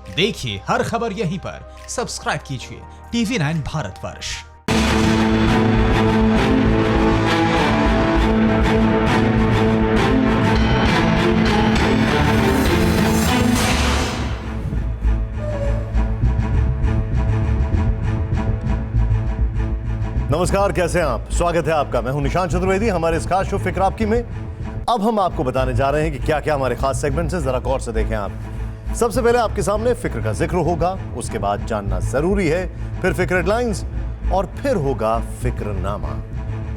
देखिए हर खबर यहीं पर, सब्सक्राइब कीजिए TV9 भारतवर्ष। नमस्कार, कैसे हैं आप? स्वागत है आपका। मैं हूं निशांत चतुर्वेदी। हमारे इस खास शो फिक्र आपकी में अब हम आपको बताने जा रहे हैं कि क्या क्या हमारे खास सेगमेंट्स हैं। जरा गौर से देखें आप। सबसे पहले आपके सामने फिक्र का जिक्र होगा, उसके बाद जानना जरूरी है, फिर फिक्र हेडलाइंस और फिर होगा फिक्रनामा।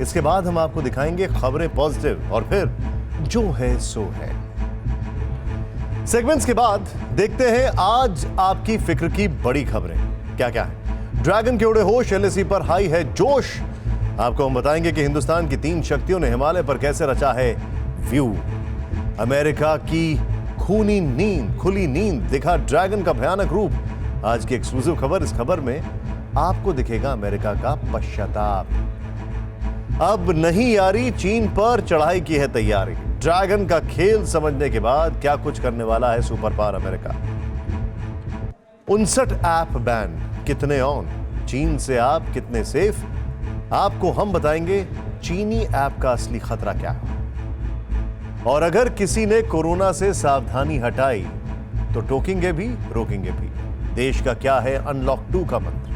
इसके बाद हम आपको दिखाएंगे खबरें पॉजिटिव और फिर जो है सो है। सेगमेंट्स के बाद देखते हैं आज आपकी फिक्र की बड़ी खबरें क्या क्या है। ड्रैगन के उड़े होश, एलएसी पर हाई है जोश। आपको हम बताएंगे कि हिंदुस्तान की 3 शक्तियों ने हिमालय पर कैसे रचा है व्यू। अमेरिका की खुली नींद दिखा ड्रैगन का भयानक रूप। आज की एक्सक्लूसिव खबर। इस खबर में आपको दिखेगा अमेरिका का पश्चाताप। अब नहीं यारी, चीन पर चढ़ाई की है तैयारी। ड्रैगन का खेल समझने के बाद क्या कुछ करने वाला है super power America. 59 app ban, कितने ऑन, चीन से आप कितने सेफ, आपको हम बताएंगे चीनी ऐप का असली खतरा क्या है। और अगर किसी ने कोरोना से सावधानी हटाई तो टोकेंगे भी रोकेंगे भी। देश का क्या है अनलॉक 2 का मंत्र।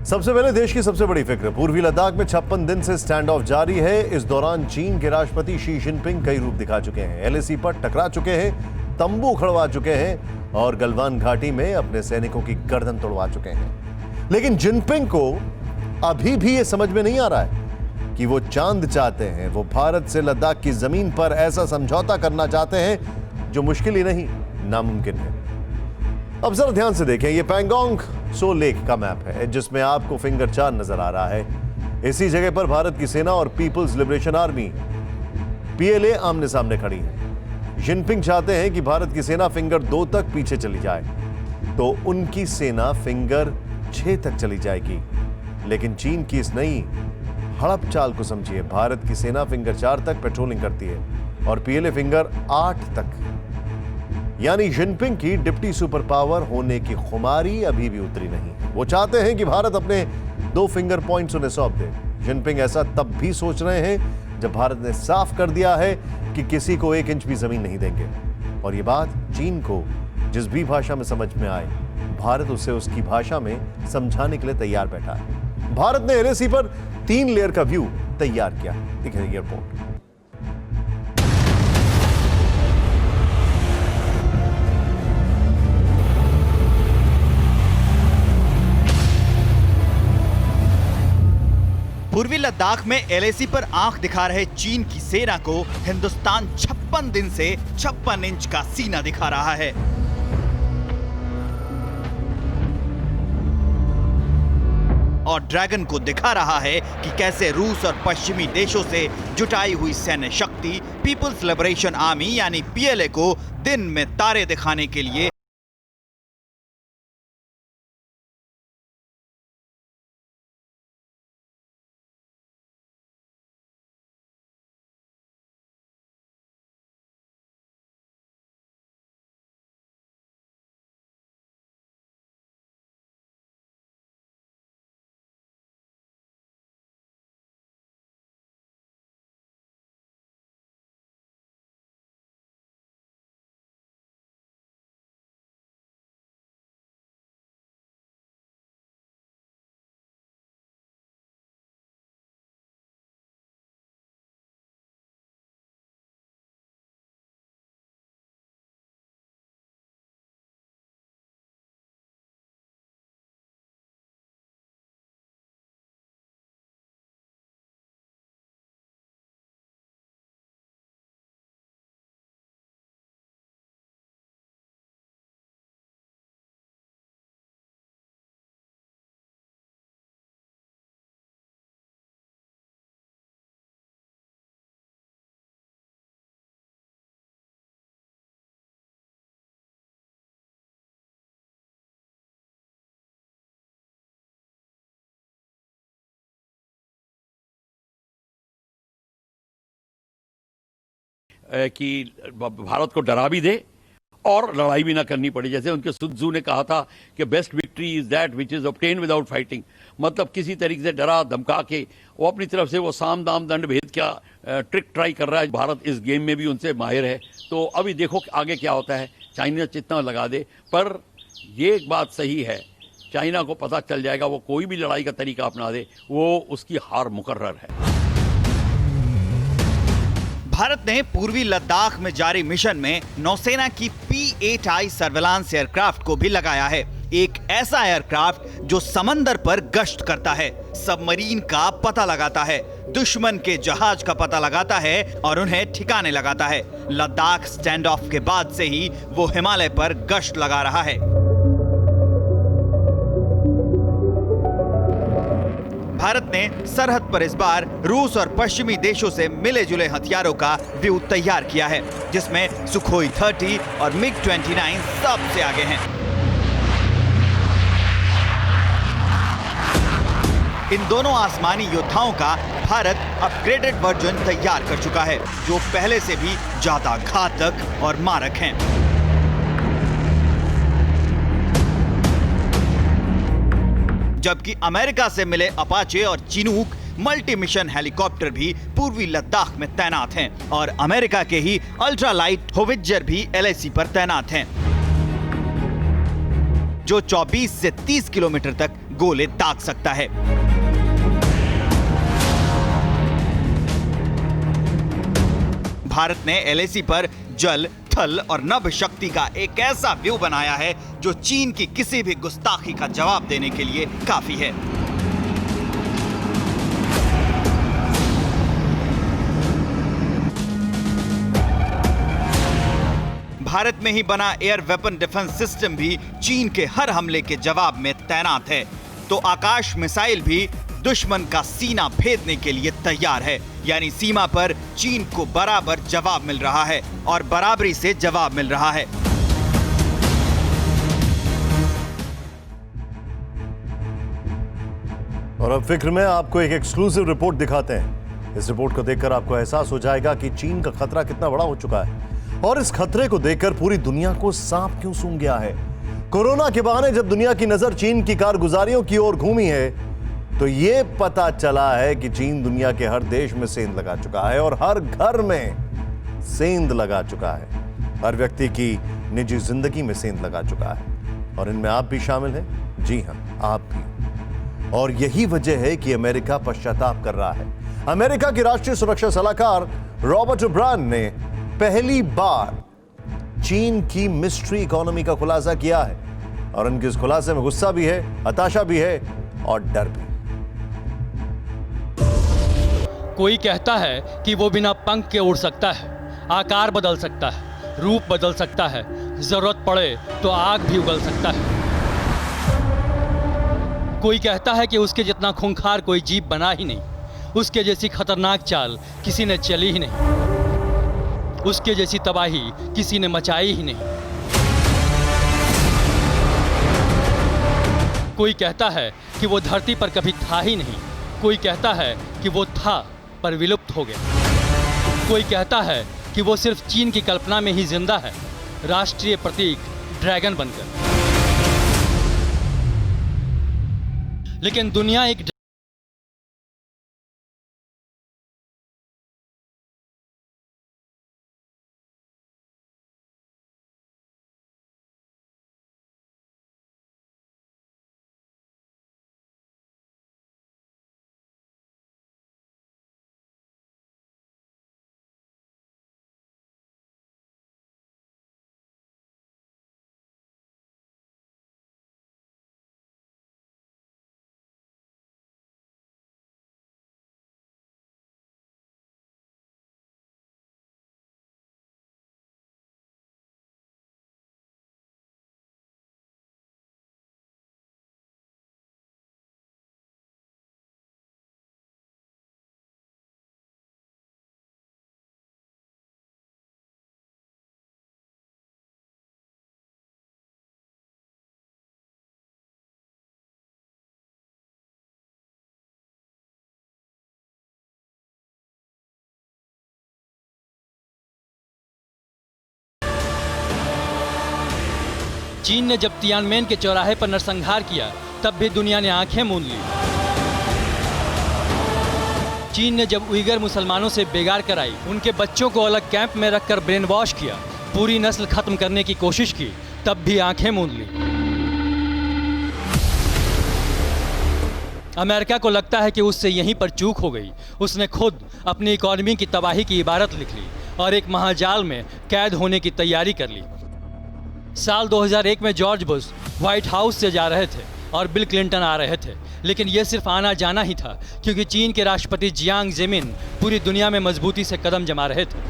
सबसे पहले देश की सबसे बड़ी फिक्र। पूर्वी लद्दाख में 56 दिन से स्टैंड ऑफ जारी है। इस दौरान चीन के राष्ट्रपति शी जिनपिंग कई रूप दिखा चुके हैं। एलएसी पर टकरा चुके हैं, तंबू खड़वा चुके हैं और गलवान घाटी में अपने सैनिकों की गर्दन तोड़वा चुके हैं। लेकिन जिनपिंग को अभी भी यह समझ में नहीं आ रहा है कि वो चांद चाहते हैं। वो भारत से लद्दाख की जमीन पर ऐसा समझौता करना चाहते हैं जो मुश्किल ही नहीं, नामुमकिन है। अब जरा ध्यान से देखें, ये पैंगोंग सो लेक का मैप है जिसमें आपको फिंगर 4 नजर आ रहा है। इसी जगह पर भारत की सेना और पीपुल्स लिबरेशन आर्मी पीएलए आमने सामने खड़ी है। जिनपिंग चाहते हैं कि भारत की सेना फिंगर 2 तक पीछे चली जाए तो उनकी सेना फिंगर 6 तक चली जाएगी। लेकिन चीन की इस नई हड़प चाल को समझिए। भारत की सेना फिंगर 4 तक पेट्रोलिंग करती है और पीएलए फिंगर 8 तक। यानी जिनपिंग की डिप्टी सुपर पावर होने की खुमारी अभी भी उतरी नहीं है। वो चाहते हैं कि भारत अपने 2 फिंगर पॉइंट्स उन्हें सौंप दे। जिनपिंग ऐसा तब भी सोच रहे हैं जब भारत ने साफ कर दिया है कि किसी को 1 इंच भी जमीन नहीं देंगे। और ये बात चीन को जिस भी भाषा में समझ में आए, भारत उसे उसकी भाषा में समझाने के लिए तैयार बैठा है। भारत ने एलएसी पर 3 लेयर का व्यू तैयार किया। देखिए एयरपोर्ट। पूर्वी लद्दाख में एलएसी पर आंख दिखा रहे चीन की सेना को हिंदुस्तान 56 दिन से 56 इंच का सीना दिखा रहा है। और ड्रैगन को दिखा रहा है कि कैसे रूस और पश्चिमी देशों से जुटाई हुई सैन्य शक्ति पीपुल्स लिबरेशन आर्मी यानी पीएलए को दिन में तारे दिखाने के लिए कि भारत को डरा भी दे और लड़ाई भी ना करनी पड़ी। जैसे उनके सुन त्जू ने कहा था कि best victory is that which is obtain without fighting, मतलब किसी तरीके से डरा धमका के वो अपनी तरफ से वो साम दाम दंड भेद का ट्रिक ट्राई कर रहा है। भारत इस गेम में भी उनसे माहिर है, तो अभी देखो आगे क्या होता है। चाइना जितना लगा दे, पर ये एक बात सही है, चाइना को पता चल जाएगा, वो कोई भी लड़ाई का तरीका अपना दे, वो उसकी हार मुकर्रर है। भारत ने पूर्वी लद्दाख में जारी मिशन में नौसेना की P-8I सर्विलांस एयरक्राफ्ट को भी लगाया है। एक ऐसा एयरक्राफ्ट जो समंदर पर गश्त करता है, सबमरीन का पता लगाता है, दुश्मन के जहाज का पता लगाता है और उन्हें ठिकाने लगाता है। लद्दाख स्टैंड ऑफ के बाद से ही वो हिमालय पर गश्त लगा रहा है। भारत ने सरहद पर इस बार रूस और पश्चिमी देशों से मिले जुले हथियारों का व्यू तैयार किया है, जिसमें सुखोई 30 और MiG-29 सबसे आगे हैं। इन दोनों आसमानी योद्धाओं का भारत अपग्रेडेड वर्जन तैयार कर चुका है, जो पहले से भी ज्यादा घातक और मारक हैं। जबकि अमेरिका से मिले अपाचे और चिनूक मल्टी मिशन हेलीकॉप्टर भी पूर्वी लद्दाख में तैनात हैं और अमेरिका के ही अल्ट्रालाइट होवित्जर भी LAC पर तैनात हैं, जो 24 से 30 किलोमीटर तक गोले दाग सकता है। भारत ने LAC पर जल, थल और नभ शक्ति का एक ऐसा व्यू बनाया है जो चीन की किसी भी गुस्ताखी का जवाब देने के लिए काफी है। भारत में ही बना एयर वेपन डिफेंस सिस्टम भी चीन के हर हमले के जवाब में तैनात है, तो आकाश मिसाइल भी दुश्मन का सीना भेदने के लिए तैयार है। यानी सीमा पर चीन को बराबर जवाब मिल रहा है और बराबरी से जवाब मिल रहा है। और अब फिक्र में आपको एक एक्सक्लूसिव रिपोर्ट दिखाते हैं। इस रिपोर्ट को देखकर आपको एहसास हो जाएगा कि चीन का खतरा कितना बड़ा हो चुका है और इस खतरे को देखकर पूरी दुनिया को सांप क्यों सूंघ गया है। कोरोना के बहाने जब दुनिया की नजर चीन की कारगुजारियों की ओर घूमी है, तो यह पता चला है कि चीन दुनिया के हर देश में सेंध लगा चुका है और हर घर में सेंध लगा चुका है। हर व्यक्ति की निजी जिंदगी में सेंध लगा चुका है और इनमें आप भी शामिल हैं। जी हां, आप भी। और यही वजह है कि अमेरिका पश्चाताप कर रहा है। अमेरिका के राष्ट्रीय सुरक्षा सलाहकार रॉबर्ट ओब्रायन ने पहली बार चीन की मिस्ट्री इकोनॉमी का खुलासा किया है और उनके इस खुलासे में गुस्सा भी है, हताशा भी है और डर भी। कोई कहता है कि वो बिना पंख के उड़ सकता है, आकार बदल सकता है, रूप बदल सकता है, जरूरत पड़े तो आग भी उगल सकता है। कोई कहता है कि उसके जितना खूंखार कोई जीव बना ही नहीं, उसके जैसी खतरनाक चाल किसी ने चली ही नहीं, उसके जैसी तबाही किसी ने मचाई ही नहीं। कोई कहता है कि वो धरती पर कभी था ही नहीं, कोई कहता है कि वो था पर विलुप्त हो गया। कोई कहता है कि वो सिर्फ चीन की कल्पना में ही जिंदा है, राष्ट्रीय प्रतीक ड्रैगन बनकर। लेकिन दुनिया एक चीन ने जब तियानमेन के चौराहे पर नरसंहार किया तब भी दुनिया ने आंखें मूंद ली। चीन ने जब उइगर मुसलमानों से बेगार कराई, उनके बच्चों को अलग कैंप में रखकर ब्रेन वॉश किया, पूरी नस्ल खत्म करने की कोशिश की, तब भी आंखें मूंद ली। अमेरिका को लगता है कि उससे यहीं पर चूक हो गई। उसने खुद अपनी इकॉनमी की तबाही की इबारत लिख ली और एक महाजाल में कैद होने की तैयारी कर ली। साल 2001 में जॉर्ज बुश व्हाइट हाउस से जा रहे थे और बिल क्लिंटन आ रहे थे, लेकिन यह सिर्फ आना जाना ही था, क्योंकि चीन के राष्ट्रपति जियांग जेमिन पूरी दुनिया में मजबूती से कदम जमा रहे थे।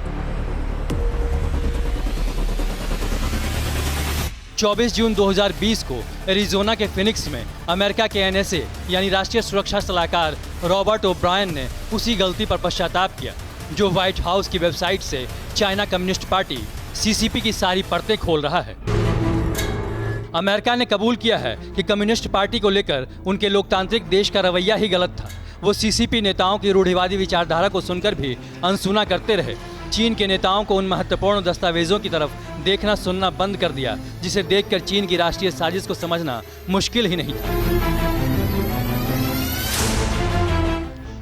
24 जून 2020 को एरिजोना के फिनिक्स में अमेरिका के NSA यानी राष्ट्रीय सुरक्षा सलाहकार रॉबर्ट ओब्रायन ने उसी गलती पर पश्चाताप किया जो व्हाइट हाउस की वेबसाइट से चाइना कम्युनिस्ट पार्टी CCP की सारी परतें खोल रहा है। अमेरिका ने कबूल किया है कि कम्युनिस्ट पार्टी को लेकर उनके लोकतांत्रिक देश का रवैया ही गलत था। वो CCP नेताओं की रूढ़िवादी विचारधारा को सुनकर भी अनसुना करते रहे। चीन के नेताओं को उन महत्वपूर्ण दस्तावेजों की तरफ देखना सुनना बंद कर दिया जिसे देखकर चीन की राष्ट्रीय साजिश को समझना मुश्किल ही नहीं था।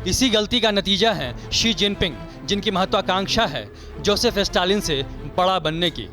इसी गलती का नतीजा है शी जिनपिंग, जिनकी महत्वाकांक्षा है जोसेफ स्टालिन से बड़ा बनने की।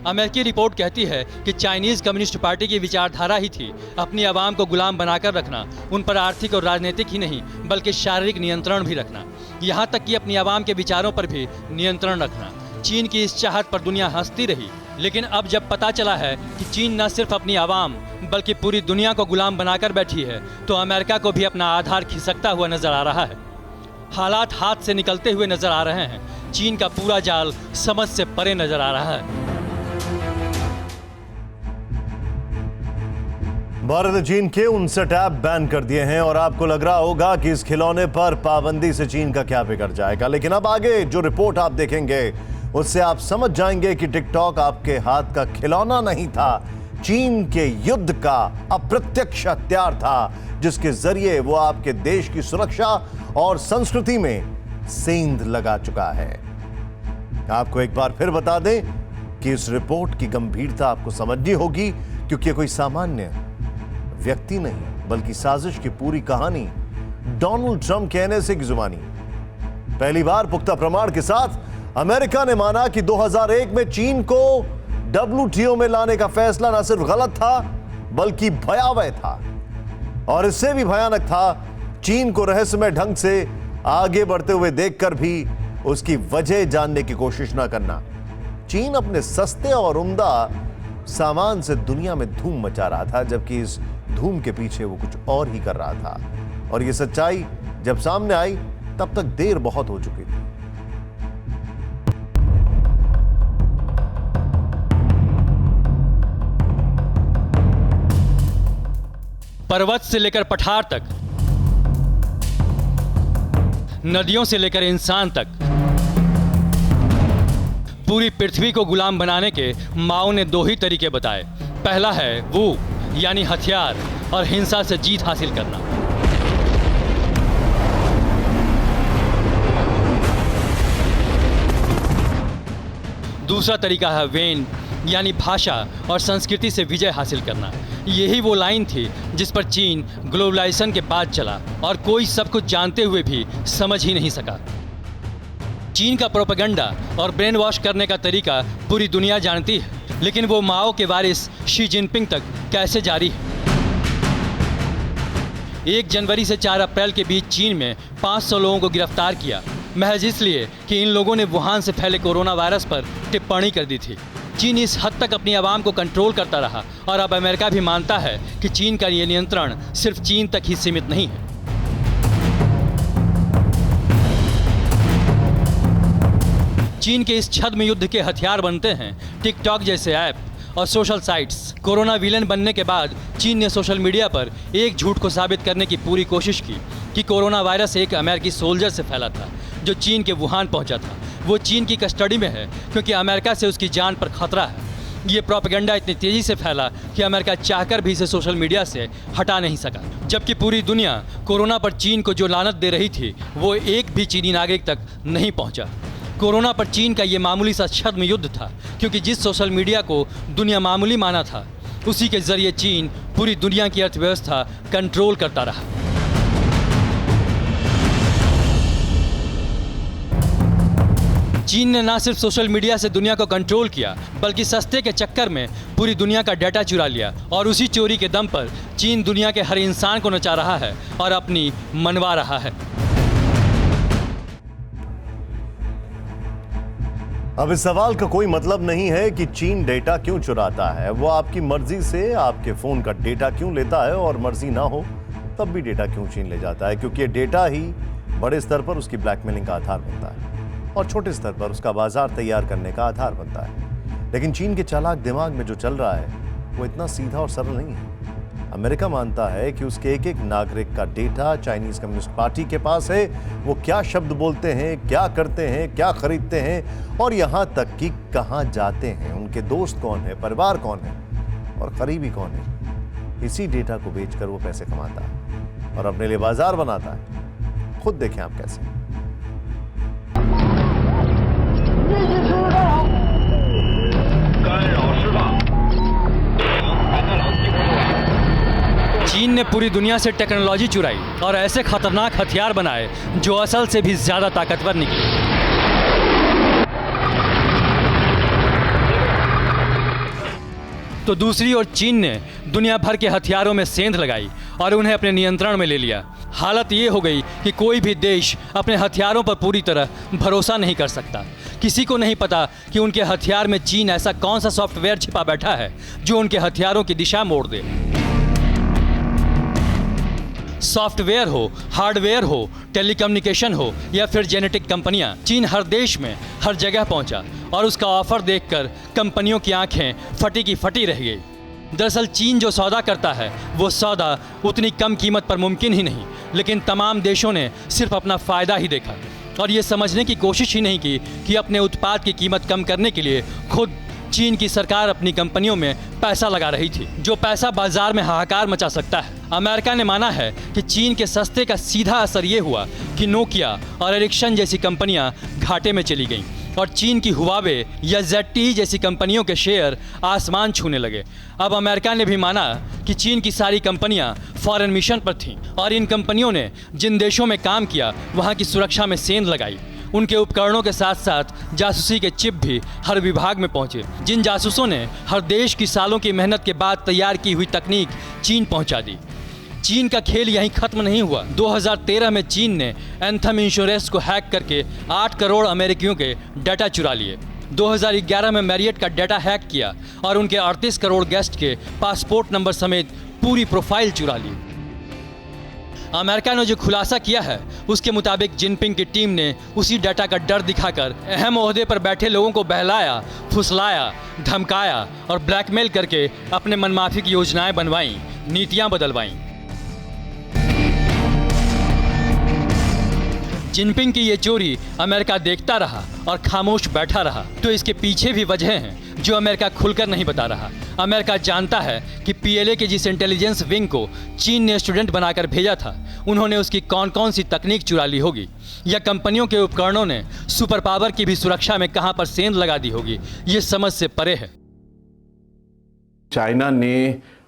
अमेरिकी रिपोर्ट कहती है कि चाइनीज कम्युनिस्ट पार्टी की विचारधारा ही थी अपनी आवाम को गुलाम बनाकर रखना, उन पर आर्थिक और राजनीतिक ही नहीं बल्कि शारीरिक नियंत्रण भी रखना, यहाँ तक कि अपनी आवाम के विचारों पर भी नियंत्रण रखना। चीन की इस चाहत पर दुनिया हंसती रही, लेकिन अब जब पता चला है कि चीन न सिर्फ अपनी आवाम बल्कि पूरी दुनिया को गुलाम बनाकर बैठी है, तो अमेरिका को भी अपना आधार खिसकता हुआ नजर आ रहा है। हालात हाथ से निकलते हुए नजर आ रहे हैं। चीन का पूरा जाल समझ से परे नजर आ रहा है। भारत ने चीन के 59 ऐप बैन कर दिए हैं और आपको लग रहा होगा कि इस खिलौने पर पाबंदी से चीन का क्या बिगड़ जाएगा, लेकिन अब आगे जो रिपोर्ट आप देखेंगे उससे आप समझ जाएंगे कि टिकटॉक आपके हाथ का खिलौना नहीं था, चीन के युद्ध का अप्रत्यक्ष हथियार था, जिसके जरिए वो आपके देश की सुरक्षा और संस्कृति में सेंध लगा चुका है। आपको एक बार फिर बता दें कि इस रिपोर्ट की गंभीरता आपको समझनी होगी, क्योंकि कोई सामान्य व्यक्ति नहीं बल्कि साजिश की पूरी कहानी डोनाल्ड ट्रंप के NSA की जुबानी। पहली बार पुख्ता प्रमाण के साथ अमेरिका ने माना कि 2001 में चीन को WTO में लाने का फैसला न सिर्फ गलत था बल्कि भयावह था, और इससे भी भयानक था चीन को रहस्यमय ढंग से आगे बढ़ते हुए देखकर भी उसकी वजह जानने की कोशिश न करना। चीन अपने सस्ते और उम्दा सामान से दुनिया में धूम मचा रहा था, जबकि इस धूम के पीछे वो कुछ और ही कर रहा था, और ये सच्चाई जब सामने आई तब तक देर बहुत हो चुकी थी। पर्वत से लेकर पठार तक, नदियों से लेकर इंसान तक, पूरी पृथ्वी को गुलाम बनाने के माओ ने दो ही तरीके बताए। पहला है वो यानी हथियार और हिंसा से जीत हासिल करना। दूसरा तरीका है वेन यानी भाषा और संस्कृति से विजय हासिल करना। यही वो लाइन थी जिस पर चीन ग्लोबलाइजेशन के बाद चला और कोई सब कुछ जानते हुए भी समझ ही नहीं सका। चीन का प्रोपेगेंडा और ब्रेन वॉश करने का तरीका पूरी दुनिया जानती है, लेकिन वो माओ के वारिस शी जिनपिंग तक कैसे जारी है। 1 जनवरी से 4 अप्रैल के बीच चीन में 500 लोगों को गिरफ्तार किया, महज इसलिए कि इन लोगों ने वुहान से फैले कोरोना वायरस पर टिप्पणी कर दी थी। चीन इस हद तक अपनी आवाम को कंट्रोल करता रहा और अब अमेरिका भी मानता है कि चीन का ये नियंत्रण सिर्फ चीन तक ही सीमित नहीं है। चीन के इस छद्म युद्ध के हथियार बनते हैं टिकटॉक जैसे ऐप और सोशल साइट्स। कोरोना विलेन बनने के बाद चीन ने सोशल मीडिया पर एक झूठ को साबित करने की पूरी कोशिश की कि कोरोना वायरस एक अमेरिकी सोल्जर से फैला था जो चीन के वुहान पहुंचा था। वो चीन की कस्टडी में है क्योंकि अमेरिका से उसकी जान पर खतरा है। ये प्रोपेगेंडा इतनी तेजी से फैला कि अमेरिका चाहकर भी इसे सोशल मीडिया से हटा नहीं सका, जबकि पूरी दुनिया कोरोना पर चीन को जो लानत दे रही थी वो एक भी चीनी नागरिक तक नहीं पहुंचा। कोरोना पर चीन का ये मामूली सा छद्म युद्ध था, क्योंकि जिस सोशल मीडिया को दुनिया मामूली माना था, उसी के जरिए चीन पूरी दुनिया की अर्थव्यवस्था कंट्रोल करता रहा। चीन ने न सिर्फ सोशल मीडिया से दुनिया को कंट्रोल किया, बल्कि सस्ते के चक्कर में पूरी दुनिया का डाटा चुरा लिया, और उसी चोरी के दम पर चीन दुनिया के हर इंसान को नचा रहा है और अपनी मनवा रहा है। अब इस सवाल का कोई मतलब नहीं है कि चीन डेटा क्यों चुराता है। वो आपकी मर्जी से आपके फोन का डेटा क्यों लेता है, और मर्जी ना हो तब भी डेटा क्यों छीन ले जाता है, क्योंकि ये डेटा ही बड़े स्तर पर उसकी ब्लैकमेलिंग का आधार बनता है और छोटे स्तर पर उसका बाजार तैयार करने का आधार बनता है। लेकिन चीन के चालाक दिमाग में जो चल रहा है वो इतना सीधा और सरल नहीं है। अमेरिका मानता है कि उसके एक एक नागरिक का डेटा चाइनीज कम्युनिस्ट पार्टी के पास है। वो क्या शब्द बोलते हैं, क्या करते हैं, क्या खरीदते हैं, और यहां तक कि कहां जाते हैं, उनके दोस्त कौन है, परिवार कौन है और करीबी कौन है, इसी डेटा को बेचकर वो पैसे कमाता है और अपने लिए बाजार बनाता है। खुद देखें आप कैसे। चीन ने पूरी दुनिया से टेक्नोलॉजी चुराई और ऐसे खतरनाक हथियार बनाए जो असल से भी ज्यादा ताकतवर निकले। तो दूसरी ओर चीन ने दुनिया भर के हथियारों में सेंध लगाई और उन्हें अपने नियंत्रण में ले लिया। हालत ये हो गई कि कोई भी देश अपने हथियारों पर पूरी तरह भरोसा नहीं कर सकता। किसी को नहीं पता कि उनके हथियार में चीन ऐसा कौन सा सॉफ्टवेयर छिपा बैठा है जो उनके हथियारों की दिशा मोड़ दे। सॉफ्टवेयर हो, हार्डवेयर हो, टेलीकम्युनिकेशन हो या फिर जेनेटिक कंपनियां, चीन हर देश में हर जगह पहुंचा और उसका ऑफर देखकर कंपनियों की आंखें फटी की फटी रह गई। दरअसल चीन जो सौदा करता है वो सौदा उतनी कम कीमत पर मुमकिन ही नहीं, लेकिन तमाम देशों ने सिर्फ अपना फ़ायदा ही देखा और ये समझने की कोशिश ही नहीं की कि अपने उत्पाद की कीमत कम करने के लिए खुद चीन की सरकार अपनी कंपनियों में पैसा लगा रही थी, जो पैसा बाजार में हाहाकार मचा सकता है। अमेरिका ने माना है कि चीन के सस्ते का सीधा असर ये हुआ कि नोकिया और एरिक्सन जैसी कंपनियां घाटे में चली गईं और चीन की हुआवे या ZTE जैसी कंपनियों के शेयर आसमान छूने लगे। अब अमेरिका ने भी माना कि चीन की सारी कंपनियां फॉरेन मिशन पर थीं और इन कंपनियों ने जिन देशों में काम किया वहां की सुरक्षा में सेंध लगाई। उनके उपकरणों के साथ साथ जासूसी के चिप भी हर विभाग में पहुंचे, जिन जासूसों ने हर देश की सालों की मेहनत के बाद तैयार की हुई तकनीक चीन पहुंचा दी। चीन का खेल यहीं खत्म नहीं हुआ। 2013 में चीन ने एंथम इंश्योरेंस को हैक करके 8 करोड़ अमेरिकियों के डाटा चुरा लिए। 2011 में मैरियट का डाटा हैक किया और उनके 38 करोड़ गेस्ट के पासपोर्ट नंबर समेत पूरी प्रोफाइल चुरा ली। अमेरिका ने जो खुलासा किया है उसके मुताबिक जिनपिंग की टीम ने उसी डाटा का डर दिखाकर अहम ओहदे पर बैठे लोगों को बहलाया, फुसलाया, धमकाया और ब्लैकमेल करके अपने मनमाफी की योजनाएं बनवाईं, नीतियां बदलवाईं। जिनपिंग की ये चोरी अमेरिका देखता रहा और खामोश बैठा रहा, तो इसके पीछे भी वजह हैं जो अमेरिका खुलकर नहीं बता रहा। अमेरिका जानता है कि PLA के जिस इंटेलिजेंस विंग को चीन ने स्टूडेंट बनाकर भेजा था, उन्होंने उसकी कौन कौन सी तकनीक चुरा ली होगी, या कंपनियों के उपकरणों ने सुपर पावर की भी सुरक्षा में कहां पर सेंध लगा दी होगी, ये समझ से परे है। चाइना ने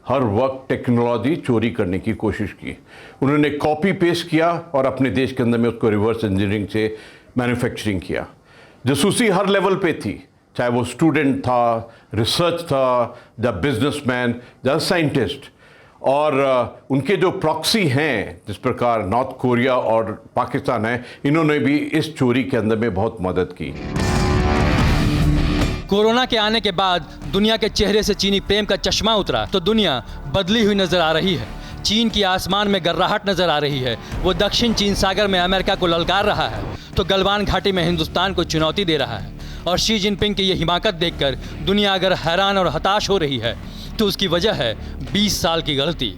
हर वक्त टेक्नोलॉजी चोरी करने की कोशिश की। उन्होंने कॉपी पेस्ट किया और अपने देश के अंदर में उसको रिवर्स इंजीनियरिंग से मैन्युफैक्चरिंग किया। जासूसी हर लेवल पे थी, चाहे वो स्टूडेंट था, रिसर्च था, या बिजनेसमैन, या साइंटिस्ट। और उनके जो प्रॉक्सी हैं, जिस प्रकार नॉर्थ कोरिया और पाकिस्तान है, इन्होंने भी इस चोरी के अंदर में बहुत मदद की। कोरोना के आने के बाद दुनिया के चेहरे से चीनी प्रेम का चश्मा उतरा तो दुनिया बदली हुई नजर आ रही है। चीन की आसमान में गर्राहट नजर आ रही है। वो दक्षिण चीन सागर में अमेरिका को ललकार रहा है तो गलवान घाटी में हिंदुस्तान को चुनौती दे रहा है। और शी जिनपिंग की ये हिमाकत देखकर दुनिया अगर हैरान और हताश हो रही है तो उसकी वजह है 20 साल की गलती,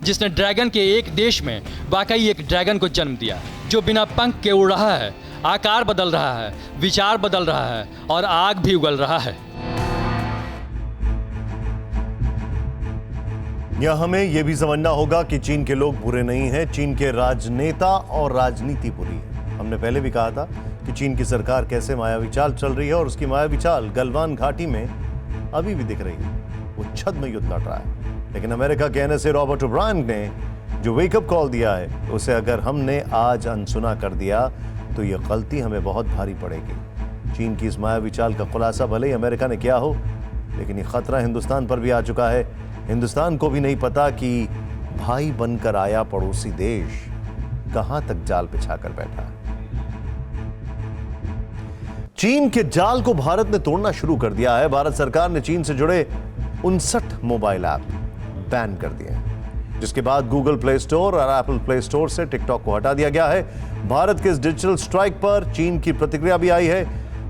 जिसने ड्रैगन के एक देश में वाकई एक ड्रैगन को जन्म दिया जो बिना पंख के उड़ रहा है, आकार बदल रहा है, विचार बदल रहा है और आग भी उगल रहा है। यह हमें यह भी समझना होगा कि चीन के लोग बुरे नहीं हैं, चीन के राजनेता और राजनीति बुरी है। हमने पहले भी कहा था कि चीन की सरकार कैसे मायावी चाल चल रही है और उसकी मायावी चाल गलवान घाटी में अभी भी दिख रही है। वो छद्म युद्ध लड़ रहा है। लेकिन अमेरिका के NSA रॉबर्ट ओब्रायन ने जो वेकअप कॉल दिया है उसे अगर हमने आज अनसुना कर दिया तो यह गलती हमें बहुत भारी पड़ेगी। चीन की इस मायावी चाल का खुलासा भले ही अमेरिका ने किया हो, लेकिन ये खतरा हिंदुस्तान पर भी आ चुका है। हिंदुस्तान को भी नहीं पता कि भाई बनकर आया पड़ोसी देश कहां तक जाल बिछा कर बैठा है। चीन के जाल को भारत ने तोड़ना शुरू कर दिया है। भारत सरकार ने चीन से जुड़े 59 मोबाइल ऐप बैन कर दिए हैं, जिसके बाद गूगल प्ले स्टोर और एप्पल प्ले स्टोर से टिकटॉक को हटा दिया गया है। भारत के इस डिजिटल स्ट्राइक पर चीन की प्रतिक्रिया भी आई है।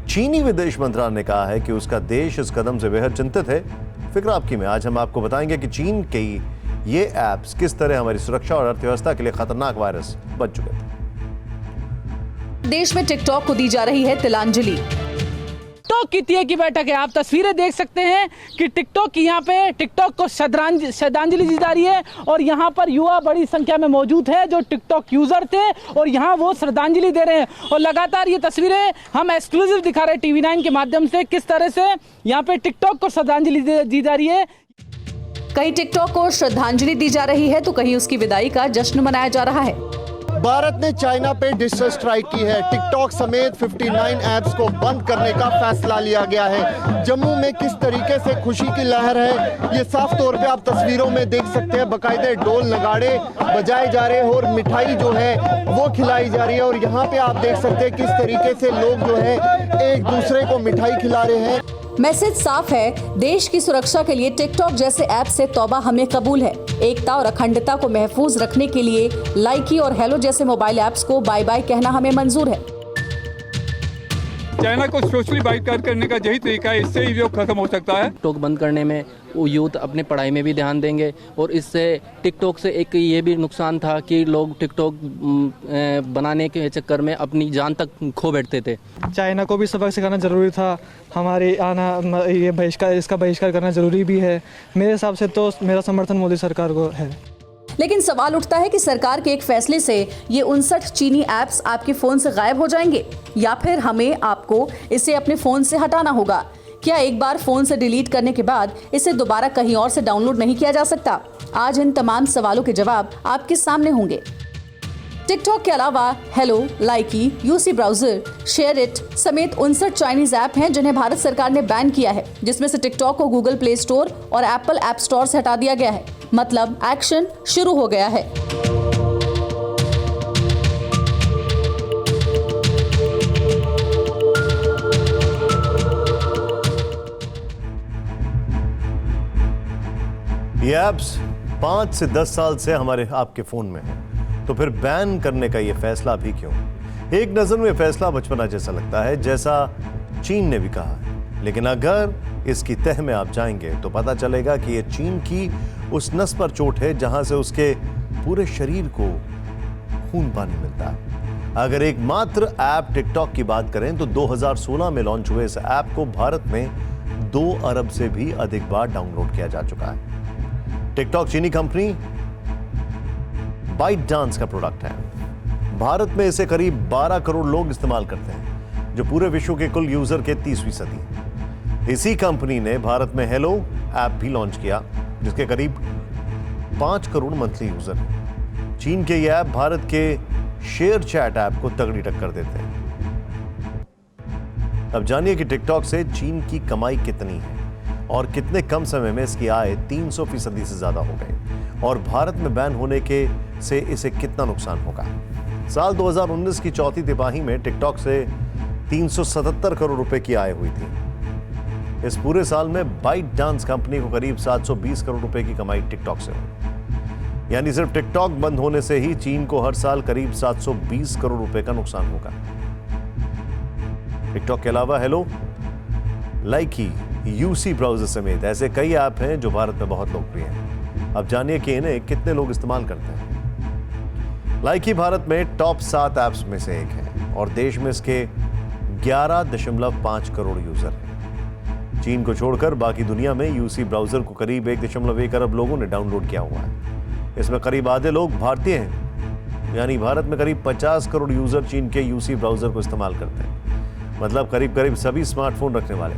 चीनी विदेश मंत्रालय ने कहा है कि उसका देश इस कदम से बेहद चिंतित है। फिक्र आपकी में आज हम आपको बताएंगे कि चीन के ये ऐप्स किस तरह हमारी सुरक्षा और अर्थव्यवस्था के लिए खतरनाक वायरस बन चुके थे। देश में टिकटॉक को दी जा रही है तिलांजलि। टिकटॉक की तिये की बैठक है। आप तस्वीरें देख सकते हैं कि टिकटॉक की यहाँ पे टिकटॉक को श्रद्धांजलि दी जा रही है और यहाँ पर युवा बड़ी संख्या में मौजूद है जो टिकटॉक यूजर थे और यहाँ वो श्रद्धांजलि दे रहे हैं। और लगातार ये तस्वीरें हम एक्सक्लूसिव दिखा रहे हैं TV9 के माध्यम से, किस तरह से यहाँ पे टिकटॉक को श्रद्धांजलि दी जा रही है। कहीं टिकटॉक को श्रद्धांजलि दी जा रही है तो कहीं उसकी विदाई का जश्न मनाया जा रहा है। भारत ने चाइना पे डिजिटल स्ट्राइक की है। टिकटॉक समेत 59 ऐप्स को बंद करने का फैसला लिया गया है। जम्मू में किस तरीके से खुशी की लहर है ये साफ तौर पे आप तस्वीरों में देख सकते हैं। बाकायदे ढोल नगाड़े बजाए जा रहे हैं और मिठाई जो है वो खिलाई जा रही है। और यहाँ पे आप देख सकते हैं किस तरीके से लोग जो है एक दूसरे को मिठाई खिला रहे हैं। मैसेज साफ है, देश की सुरक्षा के लिए टिकटॉक जैसे ऐप से तौबा हमें कबूल है। एकता और अखंडता को महफूज रखने के लिए लाइकी और हेलो जैसे मोबाइल ऐप्स को बाय बाय कहना हमें मंजूर है। चाइना को सोशली बाइकाट करने का यही तरीका है, इससे ही वो खत्म हो सकता है। टिकटॉक बंद करने में वो यूथ अपने पढ़ाई में भी ध्यान देंगे और इससे टिकटॉक से एक ये भी नुकसान था कि लोग टिकटॉक बनाने के चक्कर में अपनी जान तक खो बैठते थे। चाइना को भी सबक सिखाना जरूरी था। हमारे आना ये इसका बहिष्कार करना जरूरी भी है। मेरे हिसाब से तो मेरा समर्थन मोदी सरकार को है। लेकिन सवाल उठता है कि सरकार के एक फैसले से ये 59 चीनी ऐप्स आपके फोन से गायब हो जाएंगे या फिर हमें आपको इसे अपने फोन से हटाना होगा। क्या एक बार फोन से डिलीट करने के बाद इसे दोबारा कहीं और से डाउनलोड नहीं किया जा सकता? आज इन तमाम सवालों के जवाब आपके सामने होंगे। टिकटॉक के अलावा hello, Likee, UC browser, share it समेत 59 चाइनीज ऐप हैं जिन्हें भारत सरकार ने बैन किया है, जिसमें से टिकटॉक को गूगल प्ले स्टोर और एप्पल ऐप स्टोर से हटा दिया गया है। मतलब एक्शन शुरू हो गया है। ये ऐप्स 5 से 10 साल से हमारे आपके फोन में है, तो फिर बैन करने का ये फैसला भी क्यों? एक नजर में फैसला बचपना जैसा लगता है, जैसा चीन ने भी कहा है। लेकिन अगर इसकी तह में आप जाएंगे तो पता चलेगा कि ये चीन की उस नस पर चोट है जहां से उसके पूरे शरीर को खून पानी मिलता है। अगर एकमात्र ऐप टिकटॉक की बात करें तो 2016 में लॉन्च हुए इस ऐप को भारत में 2 अरब से भी अधिक बार डाउनलोड किया जा चुका है। टिकटॉक चीनी कंपनी बाइट डांस का प्रोडक्ट है। भारत में इसे करीब 12 करोड़ लोग इस्तेमाल करते हैं, जो पूरे विश्व के कुल यूजर के 30%। इसी कंपनी ने भारत में हेलो ऐप भी लॉन्च किया, जिसके करीब 5 करोड़ मंथली यूजर हैं। चीन के ये ऐप भारत के शेयर चैट ऐप को तगड़ी टक्कर देते हैं। अब जानिए कि टिकटॉक से चीन की कमाई कितनी है और कितने कम समय में इसकी आय 300% से ज्यादा हो गई और भारत में बैन होने के से इसे कितना नुकसान होगा। साल 2019 की चौथी तिमाही में टिकटॉक से 377 करोड़ रुपए की आय हुई थी। इस पूरे साल में बाइट डांस कंपनी को करीब 720 करोड़ रुपए की कमाई टिकटॉक से हुई। यानी सिर्फ टिकटॉक बंद होने से ही चीन को हर साल करीब 720 करोड़ रुपए का नुकसान होगा। टिकटॉक के अलावा हेलो, लाइकी, यूसी ब्राउजर समेत ऐसे कई ऐप हैं जो भारत में बहुत लोकप्रिय हैं। अब जानिए कि इन्हें कितने लोग इस्तेमाल करते हैं। लाइकी भारत में टॉप 7 ऐप्स में से एक है और देश में इसके 11.5 करोड़ यूजर हैं। चीन को छोड़कर बाकी दुनिया में यूसी ब्राउजर को करीब 1.1 अरब लोगों ने डाउनलोड किया हुआ है। इसमें करीब आधे लोग भारतीय हैं। यानी भारत में करीब 50 करोड़ यूजर चीन के यूसी ब्राउजर को इस्तेमाल करते हैं, मतलब करीब करीब सभी स्मार्टफोन रखने वाले।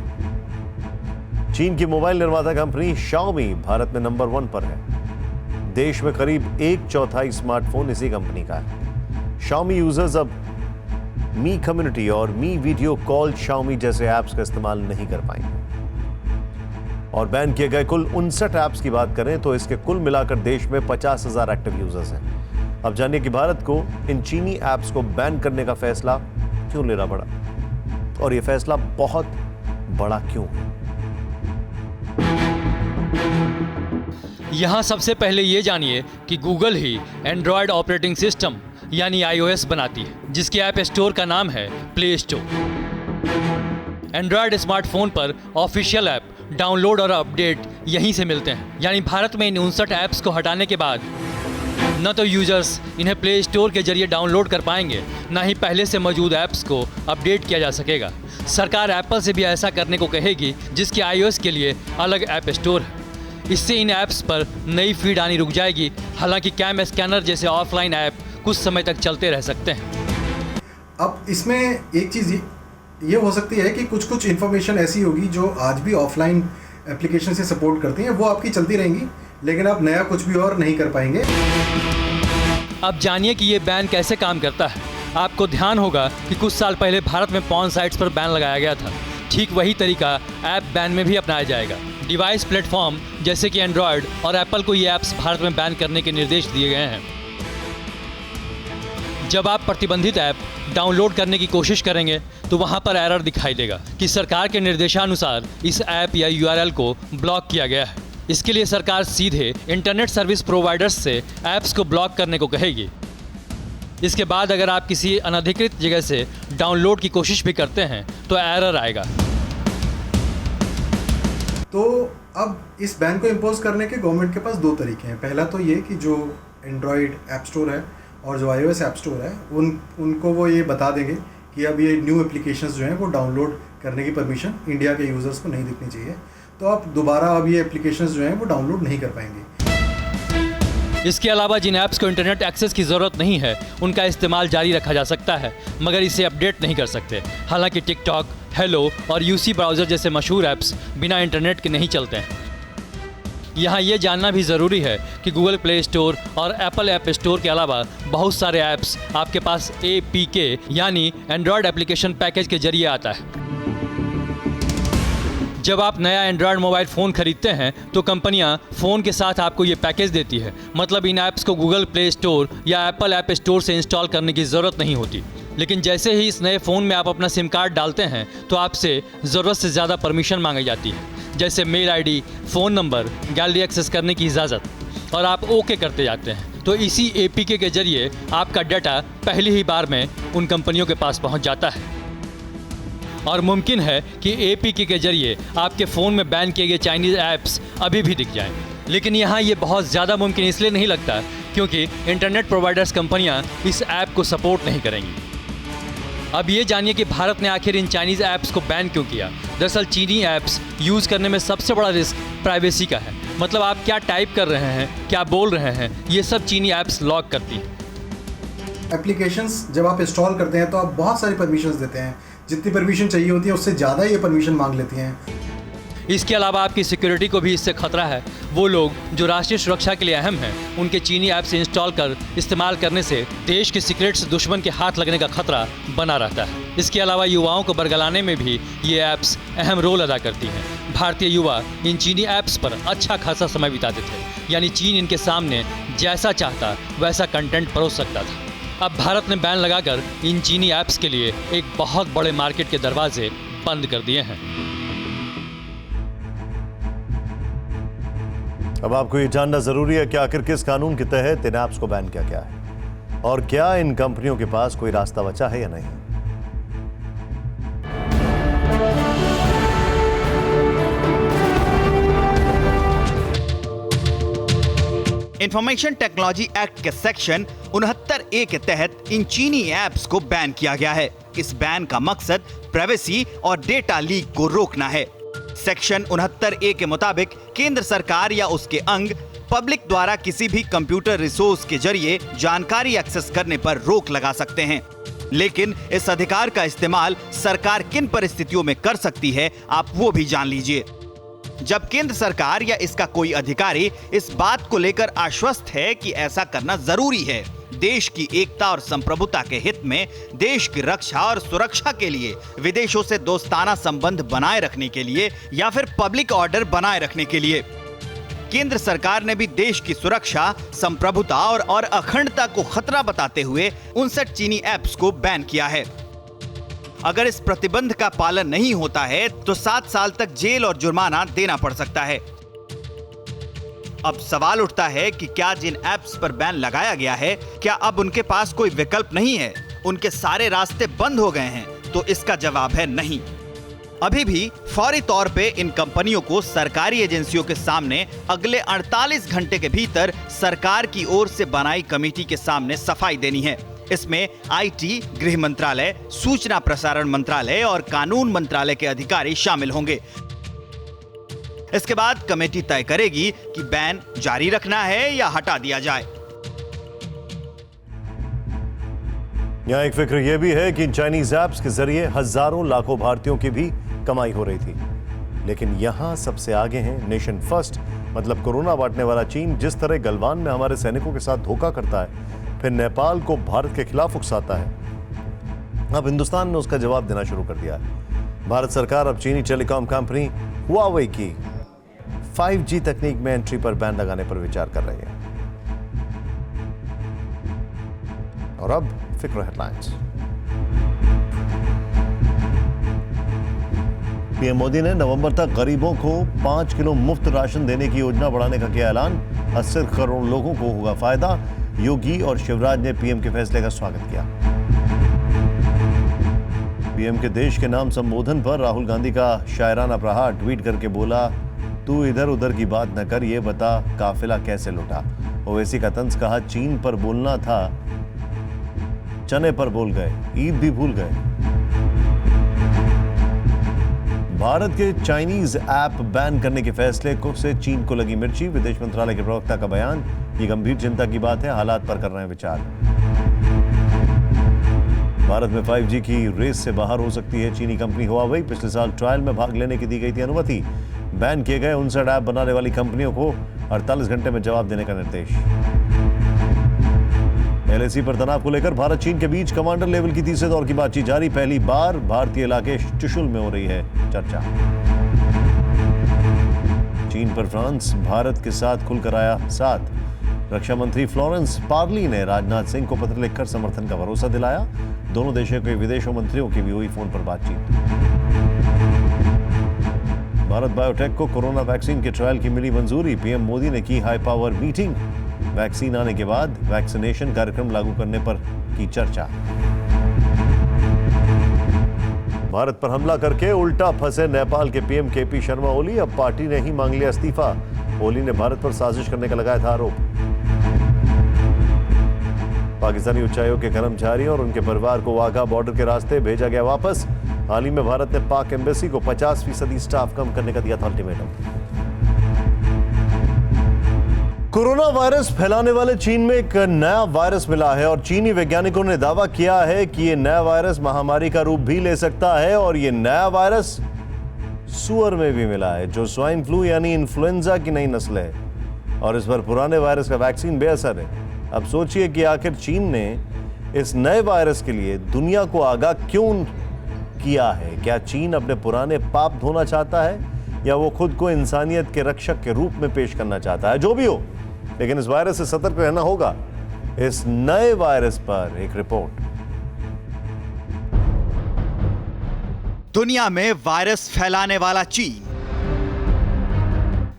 चीन की मोबाइल निर्माता कंपनी Xiaomi भारत में नंबर 1 पर है। देश में करीब 1/4 स्मार्टफोन इसी कंपनी का है। Xiaomi यूजर्स अब मी कम्युनिटी और मी वीडियो कॉल Xiaomi जैसे ऐप्स का इस्तेमाल नहीं कर पाएंगे। और बैन किए गए कुल 59 ऐप्स की बात करें तो इसके कुल मिलाकर देश में 50,000 एक्टिव यूजर्स हैं। अब जानिए कि भारत को इन चीनी ऐप्स को बैन करने का फैसला क्यों लेना पड़ा और यह फैसला बहुत बड़ा क्यों है। यहाँ सबसे पहले ये जानिए कि गूगल ही एंड्रॉयड ऑपरेटिंग सिस्टम यानी iOS बनाती है, जिसके ऐप स्टोर का नाम है प्ले स्टोर। एंड्रॉयड स्मार्टफोन पर ऑफिशियल ऐप डाउनलोड और अपडेट यहीं से मिलते हैं। यानी भारत में इन 59 ऐप्स को हटाने के बाद न तो यूजर्स इन्हें प्ले स्टोर के जरिए डाउनलोड कर पाएंगे, न ही पहले से मौजूद ऐप्स को अपडेट किया जा सकेगा। सरकार एप्पल से भी ऐसा करने को कहेगी, जिसके iOS के लिए अलग ऐप स्टोर है। इससे इन ऐप्स पर नई फीड आनी रुक जाएगी। हालांकि कैम स्कैनर जैसे ऑफलाइन ऐप कुछ समय तक चलते रह सकते हैं। अब इसमें एक चीज़ ये हो सकती है कि कुछ इन्फॉर्मेशन ऐसी होगी जो आज भी ऑफलाइन एप्लीकेशन से सपोर्ट करती हैं, वो आपकी चलती रहेंगी, लेकिन आप नया कुछ भी और नहीं कर पाएंगे। अब जानिए कि ये बैन कैसे काम करता है। आपको ध्यान होगा कि कुछ साल पहले भारत में पॉर्न साइट्स पर बैन लगाया गया था। ठीक वही तरीका ऐप बैन में भी अपनाया जाएगा। डिवाइस प्लेटफॉर्म जैसे कि एंड्रॉयड और एप्पल को ये ऐप्स भारत में बैन करने के निर्देश दिए गए हैं। जब आप प्रतिबंधित ऐप डाउनलोड करने की कोशिश करेंगे तो वहां पर एरर दिखाई देगा कि सरकार के निर्देशानुसार इस ऐप या URL को ब्लॉक किया गया है। इसके लिए सरकार सीधे इंटरनेट सर्विस प्रोवाइडर्स से ऐप्स को ब्लॉक करने को कहेगी। इसके बाद अगर आप किसी अनधिकृत जगह से डाउनलोड की कोशिश भी करते हैं तो एरर आएगा। तो अब इस बैन को इम्पोज करने के गवर्नमेंट के पास 2 तरीके हैं। पहला तो ये कि जो एंड्रॉयड ऐप स्टोर है और जो iOS ऐप स्टोर है उनको वो ये बता देंगे कि अब ये न्यू एप्लीकेशंस जो हैं वो डाउनलोड करने की परमिशन इंडिया के यूज़र्स को नहीं दिखनी चाहिए। तो आप दोबारा अब ये एप्लीकेशंस जो हैं वो डाउनलोड नहीं कर पाएंगे। इसके अलावा जिन ऐप्स को इंटरनेट एक्सेस की ज़रूरत नहीं है उनका इस्तेमाल जारी रखा जा सकता है, मगर इसे अपडेट नहीं कर सकते। हालांकि टिकटॉक, हेलो और यूसी ब्राउज़र जैसे मशहूर ऐप्स बिना इंटरनेट के नहीं चलते हैं। यहाँ ये जानना भी ज़रूरी है कि गूगल प्ले स्टोर और एप्पल ऐप स्टोर के अलावा बहुत सारे ऐप्स आपके पास APK यानी एंड्रॉयड एप्लीकेशन पैकेज के जरिए आता है। जब आप नया एंड्रॉयड मोबाइल फ़ोन खरीदते हैं तो कंपनियां फ़ोन के साथ आपको ये पैकेज देती है। मतलब इन ऐप्स को गूगल प्ले स्टोर या एप्पल ऐप स्टोर से इंस्टॉल करने की ज़रूरत नहीं होती। लेकिन जैसे ही इस नए फ़ोन में आप अपना सिम कार्ड डालते हैं तो आपसे ज़रूरत से ज़्यादा परमिशन मांगी जाती है, जैसे mail ID, phone number, gallery access करने की इजाज़त, और आप ओके करते जाते हैं। तो इसी APK के जरिए आपका डाटा पहली ही बार में उन कंपनियों के पास पहुंच जाता है। और मुमकिन है कि APK के जरिए आपके फ़ोन में बैन किए गए चाइनीज़ ऐप्स अभी भी दिख जाएं। लेकिन यहाँ ये बहुत ज़्यादा मुमकिन इसलिए नहीं लगता क्योंकि इंटरनेट प्रोवाइडर्स कंपनियाँ इस ऐप को सपोर्ट नहीं करेंगी। अब ये जानिए कि भारत ने आखिर इन चाइनीज़ ऐप्स को बैन क्यों किया। दरअसल चीनी ऐप्स यूज़ करने में सबसे बड़ा रिस्क प्राइवेसी का है। मतलब आप क्या टाइप कर रहे हैं, क्या बोल रहे हैं, ये सब चीनी ऐप्स लॉक करती हैं। एप्लीकेशंस जब आप इंस्टॉल करते हैं तो आप बहुत सारी परमिशंस देते हैं। जितनी परमिशन चाहिए होती है उससे ज़्यादा ये परमिशन मांग लेती हैं। इसके अलावा आपकी सिक्योरिटी को भी इससे खतरा है। वो लोग जो राष्ट्रीय सुरक्षा के लिए अहम हैं, उनके चीनी ऐप्स इंस्टॉल कर इस्तेमाल करने से देश के सीक्रेट्स दुश्मन के हाथ लगने का खतरा बना रहता है। इसके अलावा युवाओं को बरगलाने में भी ये ऐप्स अहम रोल अदा करती हैं। भारतीय युवा इन चीनी ऐप्स पर अच्छा खासा समय बिताते थे, यानी चीन इनके सामने जैसा चाहता वैसा कंटेंट परोस सकता था। अब भारत ने बैन लगाकर इन चीनी ऐप्स के लिए एक बहुत बड़े मार्केट के दरवाजे बंद कर दिए हैं। अब आपको ये जानना जरूरी है कि आखिर किस कानून के तहत इन ऐप्स को बैन किया गया है और क्या इन कंपनियों के पास कोई रास्ता बचा है या नहीं। इंफॉर्मेशन टेक्नोलॉजी एक्ट के सेक्शन 69A के तहत इन चीनी ऐप्स को बैन किया गया है। इस बैन का मकसद प्राइवेसी और डेटा लीक को रोकना है। सेक्शन 69A के मुताबिक केंद्र सरकार या उसके अंग पब्लिक द्वारा किसी भी कंप्यूटर रिसोर्स के जरिए जानकारी एक्सेस करने पर रोक लगा सकते हैं। लेकिन इस अधिकार का इस्तेमाल सरकार किन परिस्थितियों में कर सकती है, आप वो भी जान लीजिए। जब केंद्र सरकार या इसका कोई अधिकारी इस बात को लेकर आश्वस्त है कि ऐसा करना जरूरी है, देश की एकता और संप्रभुता के हित में, देश की रक्षा और सुरक्षा के लिए, विदेशों से दोस्ताना संबंध बनाए रखने के लिए या फिर पब्लिक ऑर्डर बनाए रखने के लिए, केंद्र सरकार ने भी देश की सुरक्षा, संप्रभुता और अखंडता को खतरा बताते हुए 59 चीनी ऐप्स को बैन किया है। अगर इस प्रतिबंध का पालन नहीं होता है तो 7 साल तक जेल और जुर्माना देना पड़ सकता है। अब सवाल उठता है कि क्या जिन ऐप्स पर बैन लगाया गया है, क्या अब उनके पास कोई विकल्प नहीं है? उनके सारे रास्ते बंद हो गए हैं? तो इसका जवाब है नहीं। अभी भी फौरी तौर पे इन कंपनियों को सरकारी एजेंसियों के सामने अगले 48 घंटे के भीतर सरकार की ओर से बनाई कमेटी के सामने सफाई देनी है। इसमें आईटी, गृह मंत्रालय, सूचना प्रसारण मंत्रालय और कानून मंत्रालय के अधिकारी शामिल होंगे। इसके बाद कमेटी तय करेगी कि बैन जारी रखना है या हटा दिया जाए। यहाँ एक फिक्र यह भी है कि चाइनीज ऐप्स के जरिए हजारों लाखों भारतीयों की भी कमाई हो रही थी। लेकिन यहां सबसे आगे हैं नेशन फर्स्ट, मतलब कोरोना बांटने वाला चीन। जिस तरह गलवान में हमारे सैनिकों के साथ धोखा करता है, फिर नेपाल को भारत के खिलाफ उकसाता है, अब हिंदुस्तान ने उसका जवाब देना शुरू कर दिया है। भारत सरकार अब चीनी टेलीकॉम कंपनी हुआवेई की 5G तकनीक में एंट्री पर बैन लगाने पर विचार कर रही है। और अब फिक्र हेडलाइंस। पीएम मोदी ने नवंबर तक गरीबों को 5 किलो मुफ्त राशन देने की योजना बढ़ाने का किया ऐलान। 80 करोड़ लोगों को होगा फायदा। योगी और शिवराज ने पीएम के फैसले का स्वागत किया। पीएम के देश के नाम संबोधन पर राहुल गांधी का शायराना प्रहार, ट्वीट करके बोला, तू इधर उधर की बात न कर, ये बता काफिला कैसे लुटा। ओवैसी का तंज कहा, चीन पर बोलना था, चने पर बोल गए, ईद भी भूल गए। भारत के चाइनीज ऐप बैन करने के फैसले से चीन को लगी मिर्ची। विदेश मंत्रालय के प्रवक्ता का बयान, ये गंभीर चिंता की बात है, हालात पर कर रहे हैं विचार। भारत में 5G की रेस से बाहर हो सकती है चीनी कंपनी हुआवेई। पिछले साल ट्रायल में भाग लेने की दी गई थी अनुमति। बैन किए गए 59 ऐप बनाने वाली कंपनियों को 48 घंटे में जवाब देने का निर्देश। LAC पर तनाव को लेकर भारत चीन के बीच कमांडर लेवल की तीसरे दौर की बातचीत जारी। पहली बार भारतीय इलाके चुशुल में हो रही है चर्चा। चीन पर फ्रांस भारत के साथ खुलकर आया साथ। रक्षा मंत्री फ्लोरेंस पार्ली ने राजनाथ सिंह को पत्र लिखकर समर्थन का भरोसा दिलाया। दोनों देशों के विदेश मंत्रियों की भी हुई फोन पर बातचीत। भारत बायोटेक को कोरोना वैक्सीन के ट्रायल की मिली मंजूरी। पीएम मोदी ने की हाई पावर मीटिंग। वैक्सीन आने के बाद वैक्सीनेशन कार्यक्रम लागू करने पर की चर्चा। भारत पर हमला करके उल्टा फंसे नेपाल के पीएम केपी शर्मा ओली। अब पार्टी ने ही मांग लिया इस्तीफा। ओली ने भारत पर साजिश करने का लगाया था आरोप। पाकिस्तानी उच्चायोग के कर्मचारियों और उनके परिवार को वाघा बॉर्डर के रास्ते भेजा गया वापस। हाल ही में भारत ने पाक एम्बेसी को 50% स्टाफ कम करने का दिया था अल्टीमेटम। कोरोना वायरस फैलाने वाले चीन में एक नया वायरस मिला है और चीनी वैज्ञानिकों ने दावा किया है कि यह नया वायरस महामारी का रूप भी ले सकता है। और यह नया वायरस सुअर में भी मिला है, जो स्वाइन फ्लू यानी इन्फ्लुएंजा की नई नस्ल है। और इस पर पुराने वायरस का वैक्सीन बेअसर है। अब सोचिए कि आखिर चीन ने इस नए वायरस के लिए दुनिया को आगाह क्यों किया है। क्या चीन अपने पुराने पाप धोना चाहता है या वो खुद को इंसानियत के रक्षक के रूप में पेश करना चाहता है? जो भी हो, लेकिन इस वायरस से सतर्क रहना होगा। इस नए वायरस पर एक रिपोर्ट। दुनिया में वायरस फैलाने वाला चीन,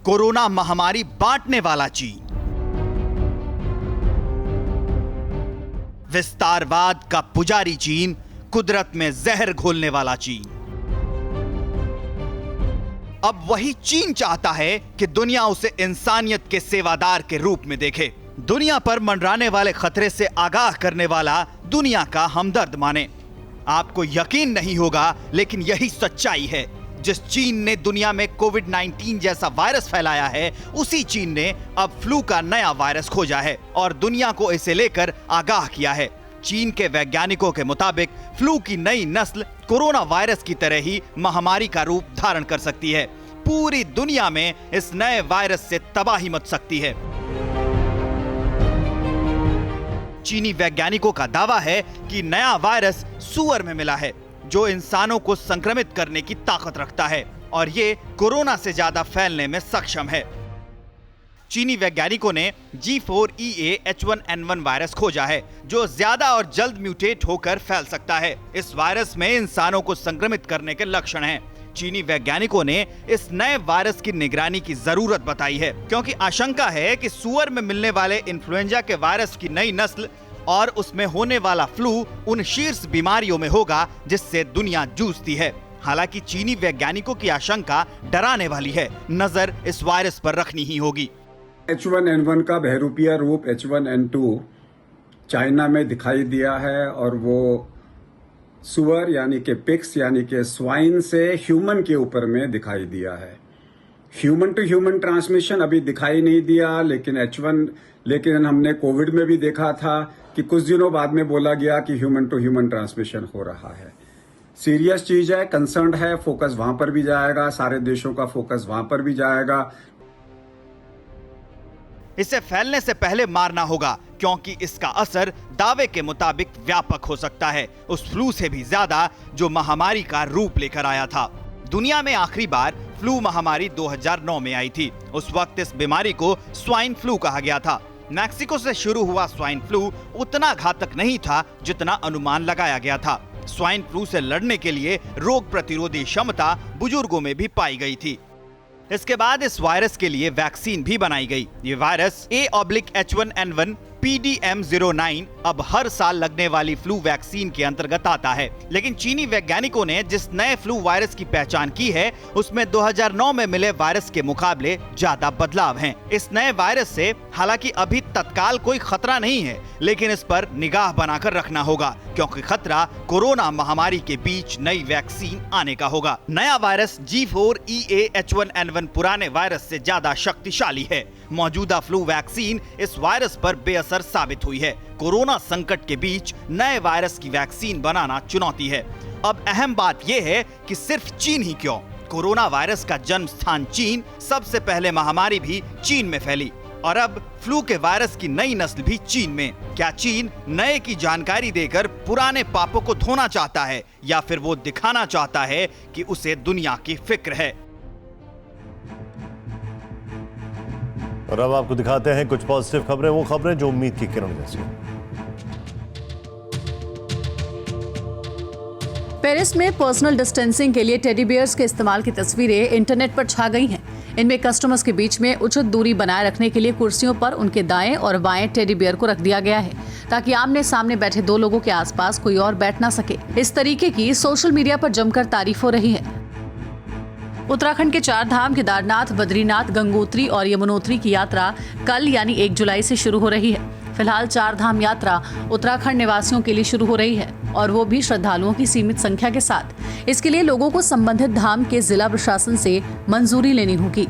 कोरोना महामारी बांटने वाला चीन, विस्तारवाद का पुजारी चीन, कुदरत में जहर घोलने वाला चीन। अब वही चीन चाहता है कि दुनिया उसे इंसानियत के सेवादार के रूप में देखे, दुनिया पर मंडराने वाले खतरे से आगाह करने वाला दुनिया का हमदर्द माने। आपको यकीन नहीं होगा, लेकिन यही सच्चाई है। जिस चीन ने दुनिया में कोविड-19 जैसा वायरस फैलाया है, उसी चीन ने अब फ्लू का नया वायरस खोजा है और दुनिया को इसे लेकर आगाह किया है। चीन के वैज्ञानिकों के मुताबिक फ्लू की नई नस्ल कोरोना वायरस की तरह ही महामारी का रूप धारण कर सकती है। पूरी दुनिया में इस नए वायरस से तबाही मच सकती है। चीनी वैज्ञानिकों का दावा है कि नया वायरस सूअर में मिला है, जो इंसानों को संक्रमित करने की ताकत रखता है और ये कोरोना से ज्यादा फैलने में सक्षम है। चीनी वैज्ञानिकों ने G4EA-H1N1 वायरस खोजा है, जो ज्यादा और जल्द म्यूटेट होकर फैल सकता है। इस वायरस में इंसानों को संक्रमित करने के लक्षण हैं। चीनी वैज्ञानिकों ने इस नए वायरस की निगरानी की जरूरत बताई है, क्योंकि आशंका है कि सूअर में मिलने वाले इन्फ्लुएंजा के वायरस की नई नस्ल और उसमें होने वाला फ्लू उन शीर्ष बीमारियों में होगा जिससे दुनिया जूझती है। हालांकि चीनी वैज्ञानिकों की आशंका डराने वाली है। नजर इस वायरस पर रखनी ही होगी। H1N1 का बहरूपिया रूप H1N2 चाइना में दिखाई दिया है और वो सुअर यानी कि पिग्स यानी कि स्वाइन से ह्यूमन के ऊपर में दिखाई दिया है। ह्यूमन टू ह्यूमन ट्रांसमिशन अभी दिखाई नहीं दिया, लेकिन हमने कोविड में भी देखा था कि कुछ दिनों बाद में बोला गया कि ह्यूमन टू ह्यूमन ट्रांसमिशन हो रहा है। सीरियस चीज है, कंसर्न है, फोकस वहां पर भी जाएगा, सारे देशों का फोकस वहां पर भी जाएगा। इसे फैलने से पहले मारना होगा, क्योंकि इसका असर दावे के मुताबिक व्यापक हो सकता है, उस फ्लू से भी ज्यादा जो महामारी का रूप लेकर आया था। दुनिया में आखिरी बार फ्लू महामारी 2009 में आई थी। उस वक्त इस बीमारी को स्वाइन फ्लू कहा गया था। मैक्सिको से शुरू हुआ स्वाइन फ्लू उतना घातक नहीं था जितना अनुमान लगाया गया था। स्वाइन फ्लू से लड़ने के लिए रोग प्रतिरोधी क्षमता बुजुर्गों में भी पाई गई थी। इसके बाद इस वायरस के लिए वैक्सीन भी बनाई गई। ये वायरस A/H1N1 PDM09 अब हर साल लगने वाली फ्लू वैक्सीन के अंतर्गत आता है। लेकिन चीनी वैज्ञानिकों ने जिस नए फ्लू वायरस की पहचान की है, उसमें 2009 में मिले वायरस के मुकाबले ज्यादा बदलाव हैं। इस नए वायरस से हालांकि अभी तत्काल कोई खतरा नहीं है, लेकिन इस पर निगाह बनाकर रखना होगा, क्योंकि खतरा कोरोना महामारी के बीच नई वैक्सीन आने का होगा। नया वायरस G4EA-H1N1 पुराने वायरस से ज्यादा शक्तिशाली है। मौजूदा फ्लू वैक्सीन इस वायरस पर बेअसर साबित हुई है। कोरोना संकट के बीच नए वायरस की वैक्सीन बनाना चुनौती है। अब अहम बात यह है कि सिर्फ चीन ही क्यों, कोरोना वायरस का जन्म स्थान चीन, सबसे पहले महामारी भी चीन में फैली और अब फ्लू के वायरस की नई नस्ल भी चीन में। क्या चीन नए की जानकारी देकर पुराने पापों को धोना चाहता है, या फिर वो दिखाना चाहता है कि उसे दुनिया की फिक्र है? और अब आपको दिखाते हैं कुछ पॉजिटिव खबरें, वो खबरें जो उम्मीद की किरण जैसी। पेरिस में पर्सनल डिस्टेंसिंग के लिए टेडी बियर्स के इस्तेमाल की तस्वीरें इंटरनेट पर छा गई हैं। इनमें कस्टमर्स के बीच में उचित दूरी बनाए रखने के लिए कुर्सियों पर उनके दाएं और बाएं टेडी बियर को रख दिया गया है, ताकि आमने सामने बैठे दो लोगों के आसपास कोई और बैठ ना सके। इस तरीके की सोशल मीडिया पर जमकर तारीफ हो रही है। उत्तराखंड के 4 धाम केदारनाथ, बद्रीनाथ, गंगोत्री और यमुनोत्री की यात्रा कल यानी 1 जुलाई से शुरू हो रही है। फिलहाल 4 धाम यात्रा उत्तराखंड निवासियों के लिए शुरू हो रही है, और वो भी श्रद्धालुओं की सीमित संख्या के साथ। इसके लिए लोगों को संबंधित धाम के जिला प्रशासन से मंजूरी लेनी होगी।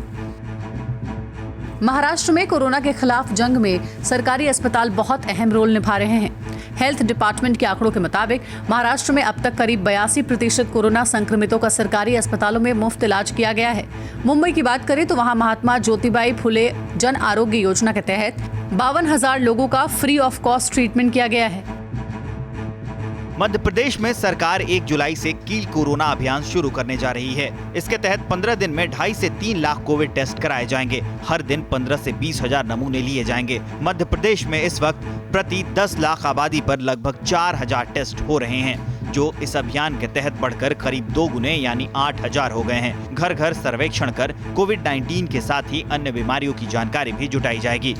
महाराष्ट्र में कोरोना के खिलाफ जंग में सरकारी अस्पताल बहुत अहम रोल निभा रहे हैं। हेल्थ डिपार्टमेंट के आंकड़ों के मुताबिक महाराष्ट्र में अब तक करीब 82% कोरोना संक्रमितों का सरकारी अस्पतालों में मुफ्त इलाज किया गया है। मुंबई की बात करें तो वहां महात्मा ज्योतिबाई फुले जन आरोग्य योजना के तहत 52,000 लोगों का फ्री ऑफ कॉस्ट ट्रीटमेंट किया गया है। मध्य प्रदेश में सरकार 1 जुलाई से कील कोरोना अभियान शुरू करने जा रही है। इसके तहत 15 दिन में 2.5 से 3 लाख कोविड टेस्ट कराए जाएंगे। हर दिन 15 से 20 हजार नमूने लिए जाएंगे। मध्य प्रदेश में इस वक्त प्रति 10 लाख आबादी पर लगभग 4,000 टेस्ट हो रहे हैं, जो इस अभियान के तहत बढ़कर करीब 2 गुने यानी 8,000 हो गए हैं। घर घर सर्वेक्षण कर कोविड-19 के साथ ही अन्य बीमारियों की जानकारी भी जुटाई जाएगी।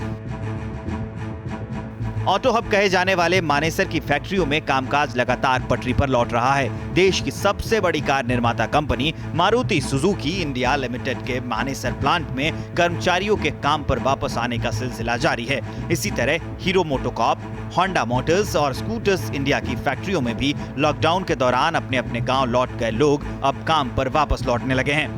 ऑटो हब कहे जाने वाले मानेसर की फैक्ट्रियों में कामकाज लगातार पटरी पर लौट रहा है। देश की सबसे बड़ी कार निर्माता company Maruti Suzuki India limited के मानेसर प्लांट में कर्मचारियों के काम पर वापस आने का सिलसिला जारी है। इसी तरह हीरो मोटोकॉर्प, होंडा मोटर्स और स्कूटर्स इंडिया की फैक्ट्रियों में भी लॉकडाउन के दौरान अपने अपने गांव लौट गए लोग अब काम पर वापस लौटने लगे हैं।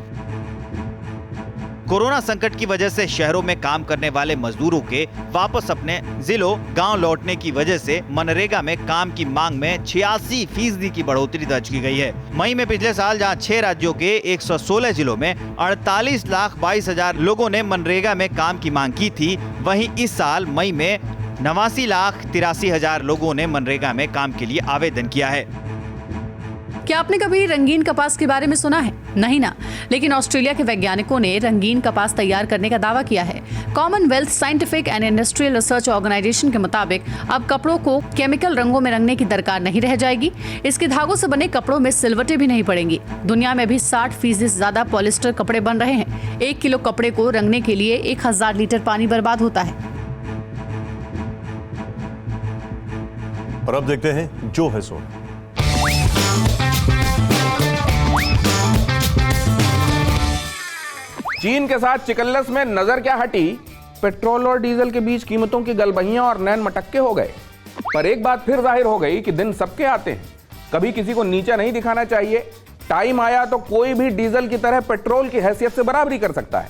कोरोना संकट की वजह से शहरों में काम करने वाले मजदूरों के वापस अपने जिलों गांव लौटने की वजह से मनरेगा में काम की मांग में 86% की बढ़ोतरी दर्ज की गई है। मई में पिछले साल जहां 6 राज्यों के 116 जिलों में 48,22,000 लोगों ने मनरेगा में काम की मांग की थी, वहीं इस साल मई में 89,83,000 लोगों ने मनरेगा में काम के लिए आवेदन किया है। क्या आपने कभी रंगीन कपास के बारे में सुना है? नहीं ना, लेकिन ऑस्ट्रेलिया के वैज्ञानिकों ने रंगीन कपास तैयार करने का दावा किया है। Commonwealth scientific and industrial research organisation के मुताबिक अब कपड़ों को केमिकल रंगों में रंगने की दरकार नहीं रह जाएगी। इसके धागों से बने कपड़ों में सिलवटें भी नहीं पड़ेंगी। दुनिया में भी 60% से ज्यादा पॉलिस्टर कपड़े बन रहे हैं। 1 किलो कपड़े को रंगने के लिए 1000 लीटर पानी बर्बाद होता है। और अब देखते हैं जो है सो। चीन के साथ चिकल्लस में नजर क्या हटी, पेट्रोल और डीजल के बीच कीमतों की गलबहियां और नैन मटक्के हो गए। पर एक बात फिर जाहिर हो गई कि दिन सबके आते हैं, कभी किसी को नीचा नहीं दिखाना चाहिए। टाइम आया तो कोई भी डीजल की तरह पेट्रोल की हैसियत से बराबरी कर सकता है।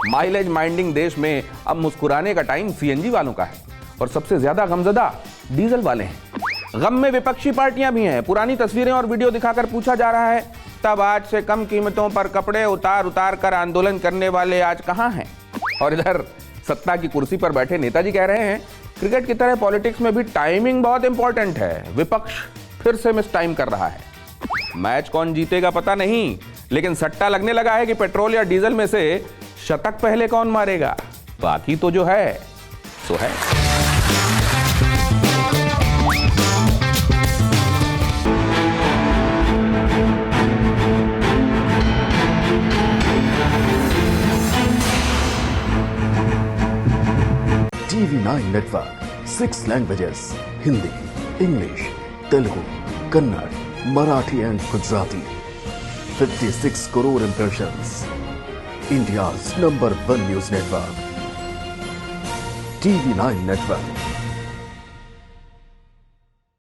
माइलेज माइंडिंग देश में अब मुस्कुराने का टाइम सीएनजी वालों का है और सबसे ज्यादा गमजदा डीजल वाले हैं। गम में विपक्षी पार्टियां भी हैं। पुरानी तस्वीरें और वीडियो दिखाकर पूछा जा रहा है, तब आज से कम कीमतों पर कपड़े उतार उतार कर आंदोलन करने वाले आज कहां हैं? और इधर सत्ता की कुर्सी पर बैठे नेताजी कह रहे हैं, क्रिकेट की तरह पॉलिटिक्स में भी टाइमिंग बहुत इंपॉर्टेंट है। विपक्ष फिर से मिस टाइम कर रहा है। मैच कौन जीतेगा पता नहीं, लेकिन सट्टा लगने लगा है कि पेट्रोल या डीजल में से शतक पहले कौन मारेगा। बाकी तो जो है सो है। TV9 network 6 languages, Hindi, English, Telugu, Kannada, Marathi and Gujarati. 56 crore impressions. India's number 1 news network. TV9 network.